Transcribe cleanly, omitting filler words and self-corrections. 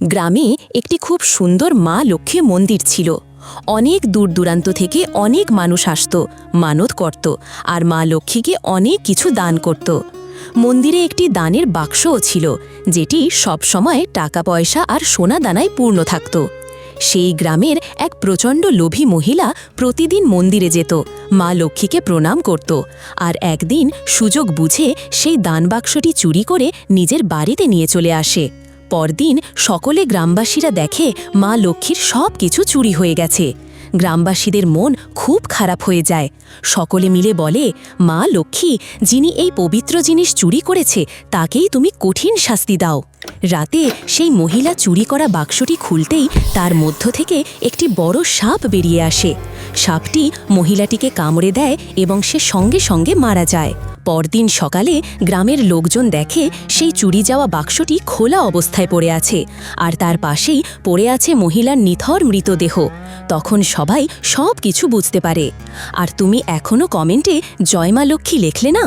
গ্রামে একটি খুব সুন্দর মা লক্ষ্মী মন্দির ছিল। অনেক দূর দূরান্ত থেকে অনেক মানুষ আসত, মানত করত আর মা লক্ষ্মীকে অনেক কিছু দান করত। মন্দিরে একটি দানের বাক্সও ছিল, যেটি সবসময় টাকা পয়সা আর সোনা দানায় পূর্ণ থাকত। সেই গ্রামের এক প্রচণ্ড লোভী মহিলা প্রতিদিন মন্দিরে যেত, মা লক্ষ্মীকে প্রণাম করত আর একদিন সুযোগ বুঝে সেই দানবাক্সটি চুরি করে নিজের বাড়িতে নিয়ে চলে আসে। পরদিন সকলে গ্রামবাসীরা দেখে মা লক্ষ্মীর সব কিছু চুরি হয়ে গেছে। গ্রামবাসীদের মন খুব খারাপ হয়ে যায়। সকলে মিলে বলে, মা লক্ষ্মী, যিনি এই পবিত্র জিনিস চুরি করেছে তাকেই তুমি কঠিন শাস্তি দাও। রাতে সেই মহিলা চুরি করা বাক্সটি খুলতেই তার মধ্য থেকে একটি বড় সাপ বেরিয়ে আসে। সাপটি মহিলাটিকে কামড়ে দেয় এবং সে সঙ্গে সঙ্গে মারা যায়। পরদিন সকালে গ্রামের লোকজন দেখে সেই চুরি যাওয়া বাক্সটি খোলা অবস্থায় পড়ে আছে আর তার পাশেই পড়ে আছে মহিলার নিথর মৃতদেহ। তখন সবাই সব কিছু বুঝতে পারে। আর তুমি এখনও কমেন্টে জয় মা লক্ষ্মী লেখলে না?